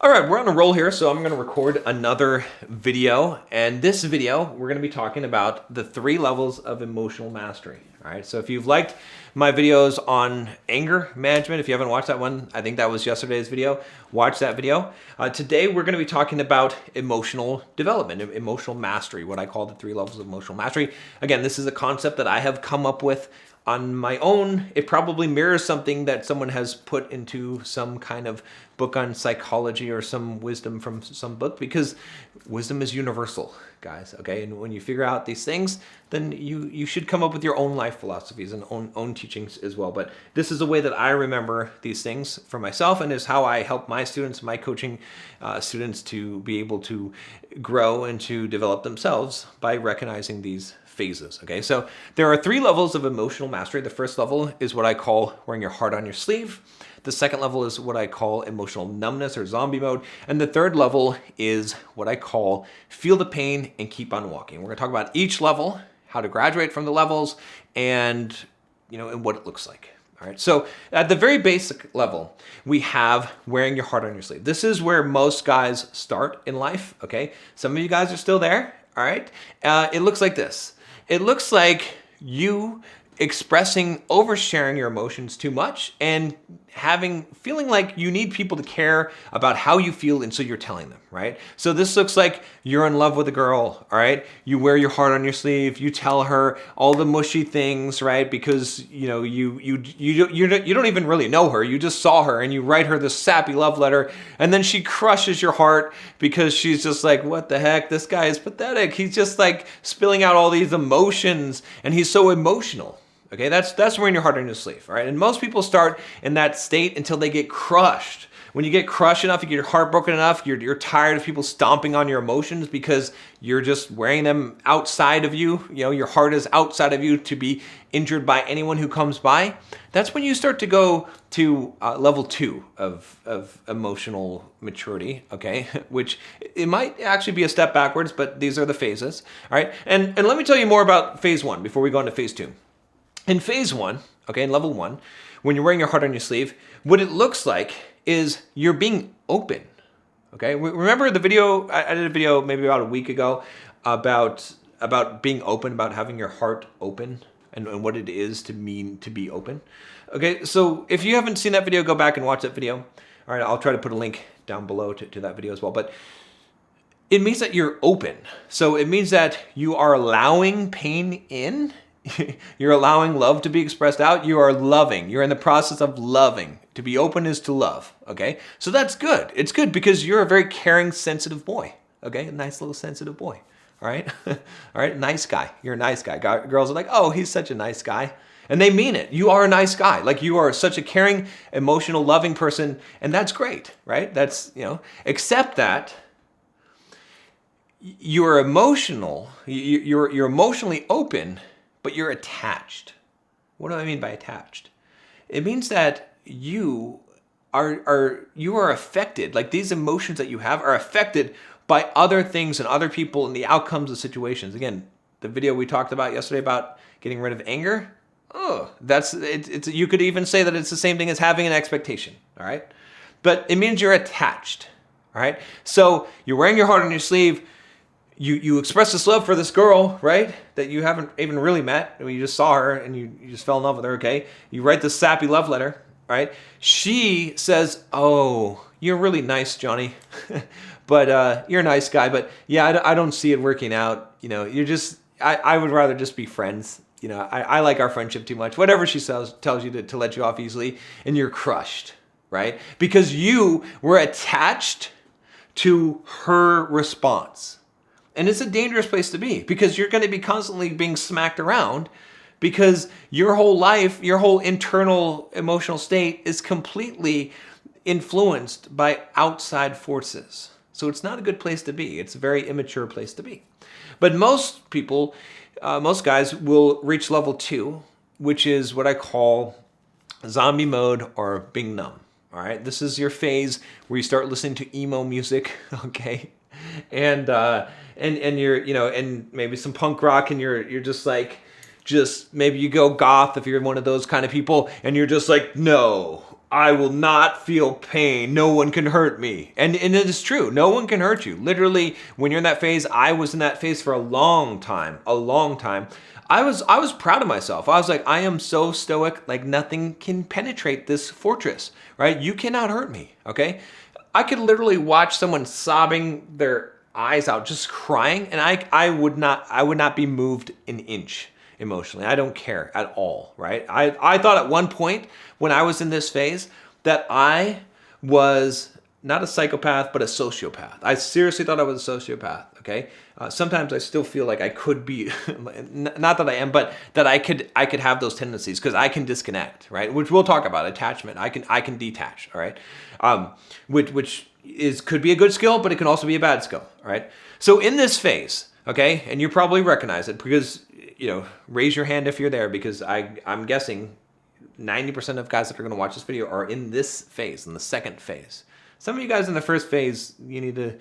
All right, we're on a roll here, so I'm going to record another video. And this video, we're going to be talking about the 3 levels of emotional mastery. All right, so if you've liked my videos on anger management, if you haven't watched that one, I think that was yesterday's video, watch that video. Today, we're going to be talking about emotional development, emotional mastery, what I call the 3 levels of emotional mastery. Again, this is a concept that I have come up with on my own. It probably mirrors something that someone has put into some kind of book on psychology or some wisdom from some book, because wisdom is universal, guys, okay? And when you figure out these things, then you should come up with your own life philosophies and own teachings as well. But this is a way that I remember these things for myself, and is how I help my students, my coaching students, to be able to grow and to develop themselves by recognizing these phases. Okay, so there are 3 levels of emotional mastery. The first level is what I call wearing your heart on your sleeve. The second level is what I call emotional numbness or zombie mode. And the third level is what I call feel the pain and keep on walking. We're going to talk about each level, how to graduate from the levels, and and what it looks like. All right, so at the very basic level, we have wearing your heart on your sleeve. This is where most guys start in life, okay? Some of you guys are still there, all right? It looks like this. It looks like you oversharing your emotions too much and feeling like you need people to care about how you feel, and so you're telling them, right? So this looks like you're in love with a girl, all right? You wear your heart on your sleeve, you tell her all the mushy things, right? Because you don't even really know her, you just saw her, and you write her this sappy love letter, and then she crushes your heart because she's just like, what the heck, this guy is pathetic. He's just like spilling out all these emotions, and he's so emotional. Okay, that's wearing your heart on your sleeve, all right? And most people start in that state until they get crushed. When you get crushed enough, you get your heart broken enough, you're tired of people stomping on your emotions because you're just wearing them outside of you. Your heart is outside of you to be injured by anyone who comes by. That's when you start to go to level 2 of emotional maturity, okay? Which it might actually be a step backwards, but these are the phases, all right? And let me tell you more about phase 1 before we go into phase 2. In phase 1, okay, in level 1, when you're wearing your heart on your sleeve, what it looks like is you're being open, okay? Remember the video, I did a video maybe about a week ago about being open, about having your heart open, and what it is to mean to be open. Okay, so if you haven't seen that video, go back and watch that video. All right, I'll try to put a link down below to that video as well. But it means that you're open. So it means that you are allowing pain in. You're allowing love to be expressed out. You are loving. You're in the process of loving. To be open is to love, okay? So that's good. It's good because you're a very caring, sensitive boy, okay? A nice little sensitive boy, all right? All right, nice guy. You're a nice guy. Girls are like, oh, he's such a nice guy. And they mean it. You are a nice guy. Like, you are such a caring, emotional, loving person, and that's great, right? That's, except that you're emotional. You're emotionally open, but you're attached. What do I mean by attached? It means that you are affected. Like, these emotions that you have are affected by other things and other people and the outcomes of situations. Again, the video we talked about yesterday about getting rid of anger. Oh, it's you could even say that it's the same thing as having an expectation. All right, but it means you're attached. All right, so you're wearing your heart on your sleeve. You express this love for this girl, right, that you haven't even really met. I mean, you just saw her and you just fell in love with her, okay? You write this sappy love letter, right? She says, oh, you're really nice, Johnny, but you're a nice guy, but yeah, I don't see it working out. I would rather just be friends. I like our friendship too much. Whatever she tells you to let you off easily, and you're crushed, right? Because you were attached to her response. And it's a dangerous place to be, because you're going to be constantly being smacked around, because your whole life, your whole internal emotional state is completely influenced by outside forces. So it's not a good place to be. It's a very immature place to be. But most people, most guys will reach level 2, which is what I call zombie mode or being numb. All right, this is your phase where you start listening to emo music, okay? And you're, and maybe some punk rock, and you're just like, maybe you go goth if you're one of those kind of people, and you're just like, no, I will not feel pain. No one can hurt me. And it is true. No one can hurt you. Literally, when you're in that phase, I was in that phase for a long time, a long time. I was proud of myself. I was like, I am so stoic, like nothing can penetrate this fortress, right? You cannot hurt me, okay? I could literally watch someone sobbing their eyes out, just crying, and I would not be moved an inch emotionally. I don't care at all, right? I thought at one point when I was in this phase that I was not a psychopath, but a sociopath. I seriously thought I was a sociopath, okay? Sometimes I still feel like I could be, not that I am, but that I could have those tendencies because I can disconnect, right? Which we'll talk about, attachment. I can detach, all right? Which could be a good skill, but it can also be a bad skill, all right? So in this phase, okay, and you probably recognize it because, raise your hand if you're there because I'm guessing 90% of guys that are going to watch this video are in this phase, in the second phase. Some of you guys in the first phase, you need to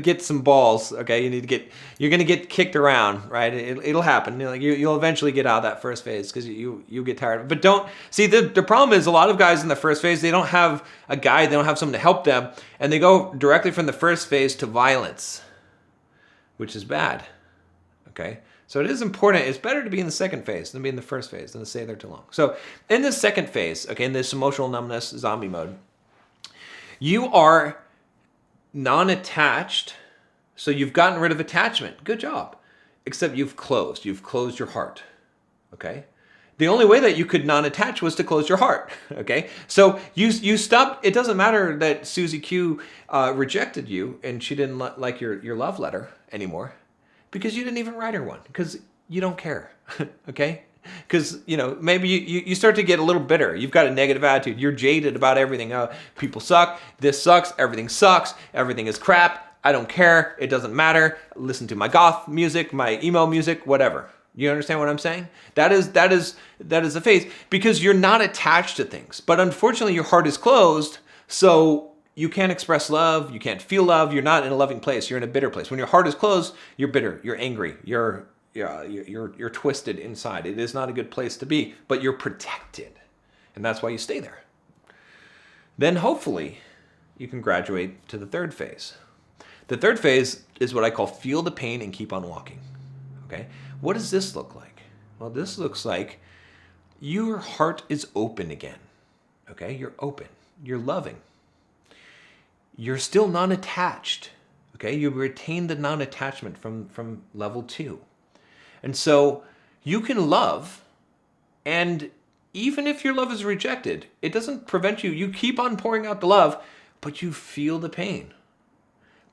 get some balls, okay? You're going to get kicked around, right? It'll happen. You'll eventually get out of that first phase because you get tired of it. But don't see the problem is a lot of guys in the first phase, they don't have a guide, they don't have someone to help them, and they go directly from the first phase to violence, which is bad. Okay, so it is important. It's better to be in the second phase than be in the first phase than to stay there too long. So in the second phase, okay, in this emotional numbness zombie mode, you are non-attached. So you've gotten rid of attachment. Good job. Except you've closed your heart. Okay. The only way that you could non-attach was to close your heart. Okay. So you stopped. It doesn't matter that Susie Q rejected you and she didn't like your love letter anymore. Because you didn't even write her one. Because you don't care. Okay? Because, maybe you start to get a little bitter. You've got a negative attitude. You're jaded about everything. People suck. This sucks. Everything sucks. Everything is crap. I don't care. It doesn't matter. Listen to my goth music, my emo music, whatever. You understand what I'm saying? That is the phase. Because you're not attached to things. But unfortunately, your heart is closed. So you can't express love. You can't feel love. You're not in a loving place. You're in a bitter place. When your heart is closed, you're bitter. You're angry. You're twisted inside. It is not a good place to be, but you're protected. And that's why you stay there. Then hopefully you can graduate to the third phase. The third phase is what I call feel the pain and keep on walking. Okay? What does this look like? Well, this looks like your heart is open again. Okay? You're open. You're loving. You're still non-attached, okay? You retain the non-attachment from level 2. And so you can love, and even if your love is rejected, it doesn't prevent you. You keep on pouring out the love, but you feel the pain.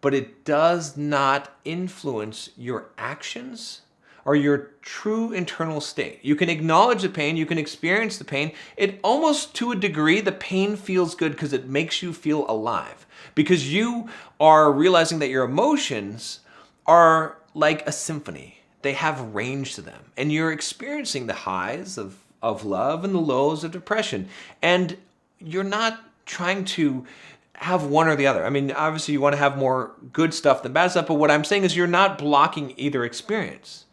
But it does not influence your actions or your true internal state. You can acknowledge the pain, you can experience the pain. It almost to a degree, the pain feels good because it makes you feel alive. Because you are realizing that your emotions are like a symphony. They have range to them. And you're experiencing the highs of love and the lows of depression. And you're not trying to have one or the other. I mean, obviously you want to have more good stuff than bad stuff, but what I'm saying is you're not blocking either experience.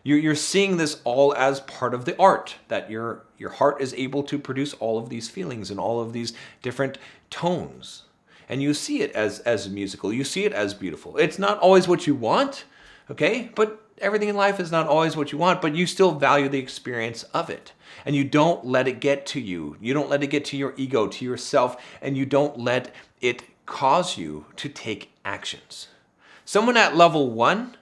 You're seeing this all as part of the art, that your heart is able to produce all of these feelings and all of these different tones. And you see it as musical. You see it as beautiful. It's not always what you want, okay? But everything in life is not always what you want, but you still value the experience of it. And you don't let it get to you. You don't let it get to your ego, to yourself, and you don't let it cause you to take actions. Someone at level 1,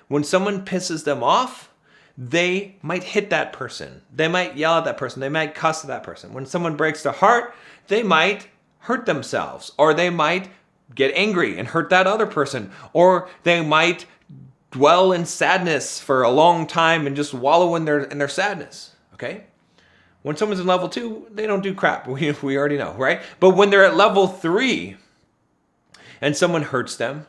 when someone pisses them off, they might hit that person. They might yell at that person. They might cuss at that person. When someone breaks their heart, they might hurt themselves, or they might get angry and hurt that other person, or they might dwell in sadness for a long time and just wallow in their sadness, okay? When someone's in level 2, they don't do crap. We already know, right? But when they're at level 3 and someone hurts them,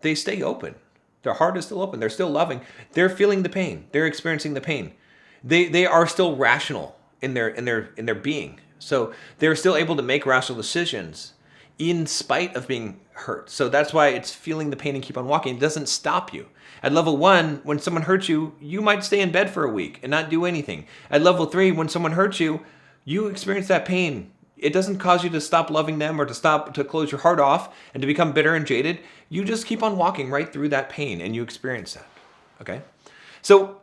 they stay open. Their heart is still open. They're still loving. They're feeling the pain. They're experiencing the pain. They are still rational in their being. So they're still able to make rational decisions in spite of being hurt. So that's why it's feeling the pain and keep on walking. It doesn't stop you. At level 1, when someone hurts you, you might stay in bed for a week and not do anything. At level 3, when someone hurts you, you experience that pain. It doesn't cause you to stop loving them or to close your heart off and to become bitter and jaded. You just keep on walking right through that pain and you experience that. Okay? So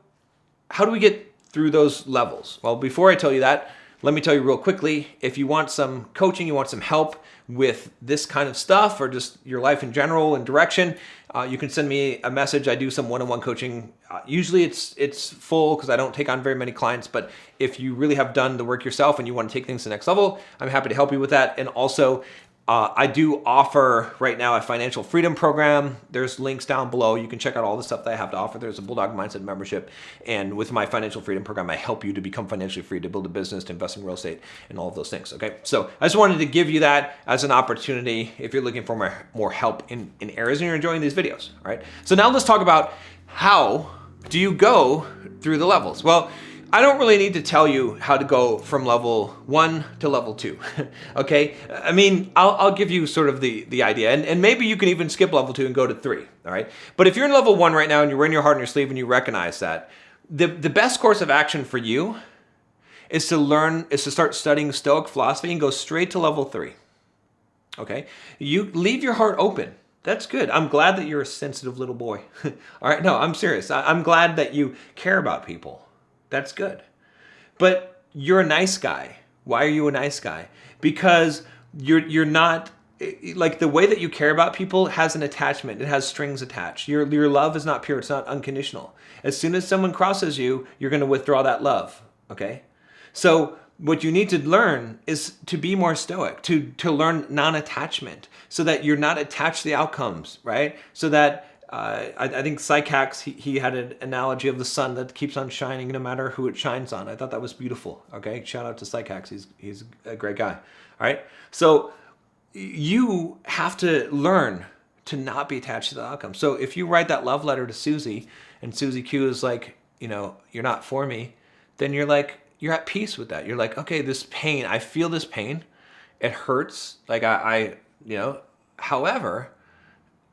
how do we get through those levels? Well, before I tell you that, let me tell you real quickly, if you want some coaching, you want some help with this kind of stuff or just your life in general and direction, you can send me a message. I do some one-on-one coaching. Usually it's full because I don't take on very many clients, but if you really have done the work yourself and you want to take things to the next level, I'm happy to help you with that. And also, I do offer right now a financial freedom program. There's links down below. You can check out all the stuff that I have to offer. There's a Bulldog Mindset membership. And with my financial freedom program, I help you to become financially free, to build a business, to invest in real estate, and all of those things. Okay. So I just wanted to give you that as an opportunity if you're looking for more help in areas and you're enjoying these videos. All right. So now let's talk about how do you go through the levels? Well, I don't really need to tell you how to go from level 1 to level 2, okay? I mean, I'll give you sort of the idea, and maybe you can even skip level 2 and go to 3, all right? But if you're in level 1 right now and you're wearing your heart on your sleeve and you recognize that, the best course of action for you is to start studying Stoic philosophy and go straight to level 3, okay? You leave your heart open. That's good. I'm glad that you're a sensitive little boy. All right, no, I'm serious. I'm glad that you care about people. That's good. But you're a nice guy. Why are you a nice guy? Because you're not, like, the way that you care about people has an attachment. It has strings attached. Your love is not pure. It's not unconditional. As soon as someone crosses you, you're going to withdraw that love. Okay? So what you need to learn is to be more stoic, to learn non-attachment so that you're not attached to the outcomes, right? So that I think Sycax, he had an analogy of the sun that keeps on shining no matter who it shines on. I thought that was beautiful. Okay, shout out to Sycax. He's a great guy. All right, so you have to learn to not be attached to the outcome. So if you write that love letter to Susie and Susie Q is like, you're not for me, then you're at peace with that. You're like, okay, this pain, I feel this pain. It hurts. Like however,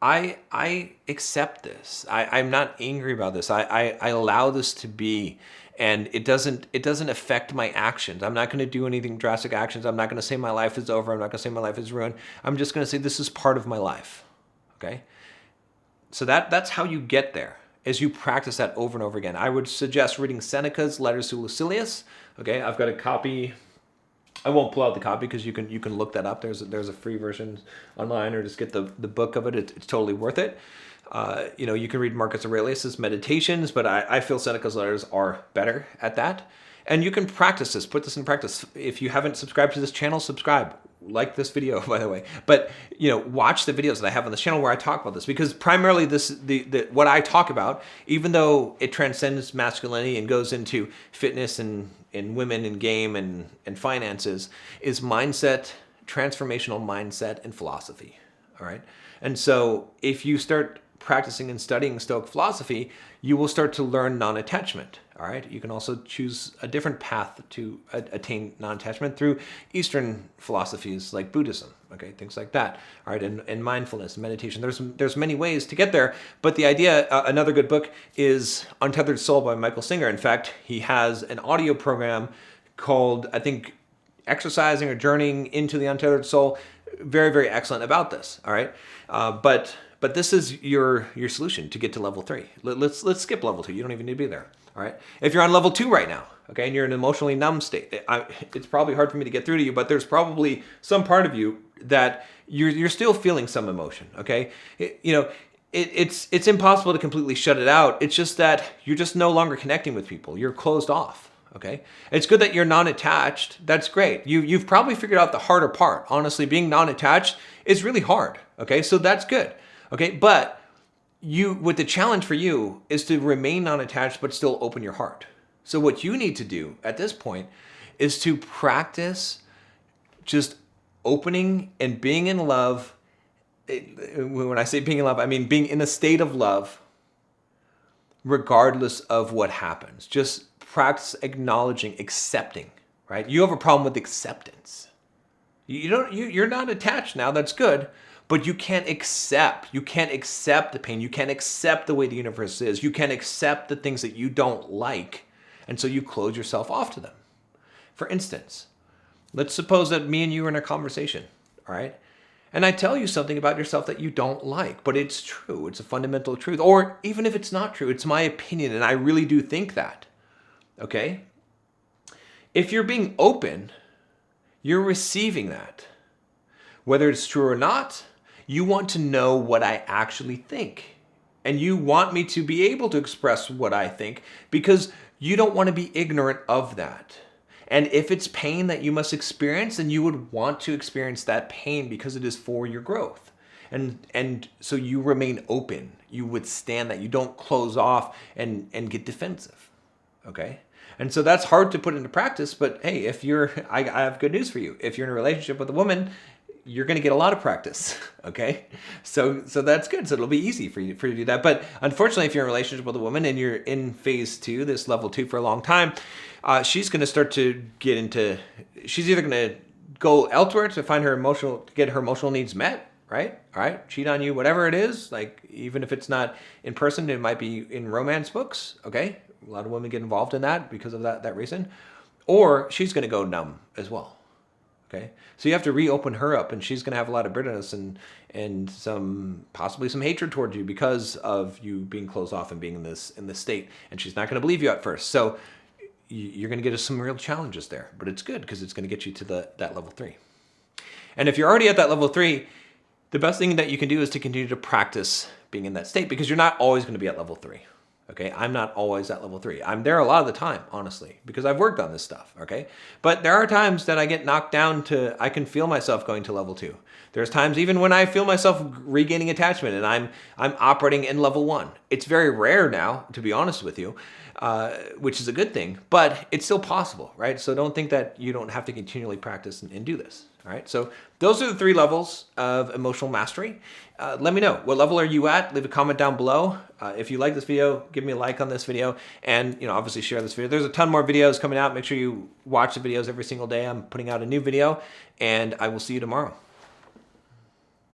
I accept this. I'm not angry about this. I allow this to be, and it doesn't affect my actions. I'm not going to do anything drastic actions. I'm not going to say my life is over. I'm not going to say my life is ruined. I'm just going to say this is part of my life. Okay? So that's how you get there, is you practice that over and over again. I would suggest reading Seneca's Letters to Lucilius. Okay? I've got a copy. I won't pull out the copy because you can look that up. There's a free version online, or just get the book of it. It's totally worth it. You can read Marcus Aurelius's Meditations, but I feel Seneca's letters are better at that. And you can practice this, put this in practice. If you haven't subscribed to this channel, subscribe. Like this video, by the way. But watch the videos that I have on this channel where I talk about this, because primarily what I talk about, even though it transcends masculinity and goes into fitness and women and game and finances, is mindset, transformational mindset, and philosophy. All right. And so if you start practicing and studying Stoic philosophy, you will start to learn non-attachment. All right. You can also choose a different path to attain non-attachment through Eastern philosophies like Buddhism. Okay, things like that. All right, and mindfulness, meditation. There's many ways to get there, but the idea. Another good book is Untethered Soul by Michael Singer. In fact, he has an audio program called, I think, Exercising or Journeying into the Untethered Soul. Very, very excellent about this. All right, but this is your solution to get to level 3. Let's skip level 2. You don't even need to be there. All right. If you're on level 2 right now, okay, and you're in an emotionally numb state, it's probably hard for me to get through to you, but there's probably some part of you that you're still feeling some emotion. Okay, it's impossible to completely shut it out. It's just that you're just no longer connecting with people. You're closed off. Okay, it's good that you're non-attached. That's great. You've probably figured out the harder part. Honestly, being non-attached is really hard. Okay, so that's good. Okay, but what the challenge for you is to remain non-attached but still open your heart. So what you need to do at this point is to practice just opening and being in love. When I say being in love, I mean being in a state of love regardless of what happens. Just practice acknowledging, accepting, right? You have a problem with acceptance. You're not attached now, that's good. But you can't accept the pain. You can't accept the way the universe is. You can't accept the things that you don't like. And so you close yourself off to them. For instance, Let's suppose that me and you are in a conversation, all right? And I tell you something about yourself that you don't like, but it's true. It's a fundamental truth. Or even if it's not true, it's my opinion and I really do think that, okay? If you're being open, you're receiving that. Whether it's true or not, you want to know what I actually think. And you want me to be able to express what I think because you don't want to be ignorant of that. And if it's pain that you must experience, then you would want to experience that pain because it is for your growth. And so you remain open. You withstand that. You don't close off and get defensive. Okay? And so that's hard to put into practice, but hey, I have good news for you. If you're in a relationship with a woman, you're going to get a lot of practice, okay? So that's good. So it'll be easy for you to do that. But unfortunately, if you're in a relationship with a woman and you're in phase 2, this level 2 for a long time, she's going to start to get into, she's either going to go elsewhere to get her emotional needs met, right? All right, cheat on you, whatever it is, like even if it's not in person, it might be in romance books, okay? A lot of women get involved in that because of that reason. Or she's going to go numb as well. Okay, so you have to reopen her up, and she's going to have a lot of bitterness and possibly some hatred towards you because of you being closed off and being in this state. And she's not going to believe you at first. So you're going to get some real challenges there, but it's good because it's going to get you to that level 3. And if you're already at that level 3, the best thing that you can do is to continue to practice being in that state because you're not always going to be at level 3. Okay, I'm not always at level 3. I'm there a lot of the time, honestly, because I've worked on this stuff, okay? But there are times that I get knocked down I can feel myself going to level 2. There's times even when I feel myself regaining attachment and I'm operating in level 1. It's very rare now, to be honest with you, which is a good thing, but it's still possible, right? So don't think that you don't have to continually practice and do this. All right, so those are the 3 levels of emotional mastery. Let me know, what level are you at? Leave a comment down below. If you like this video, give me a like on this video, and obviously share this video. There's a ton more videos coming out. Make sure you watch the videos every single day. I'm putting out a new video, and I will see you tomorrow.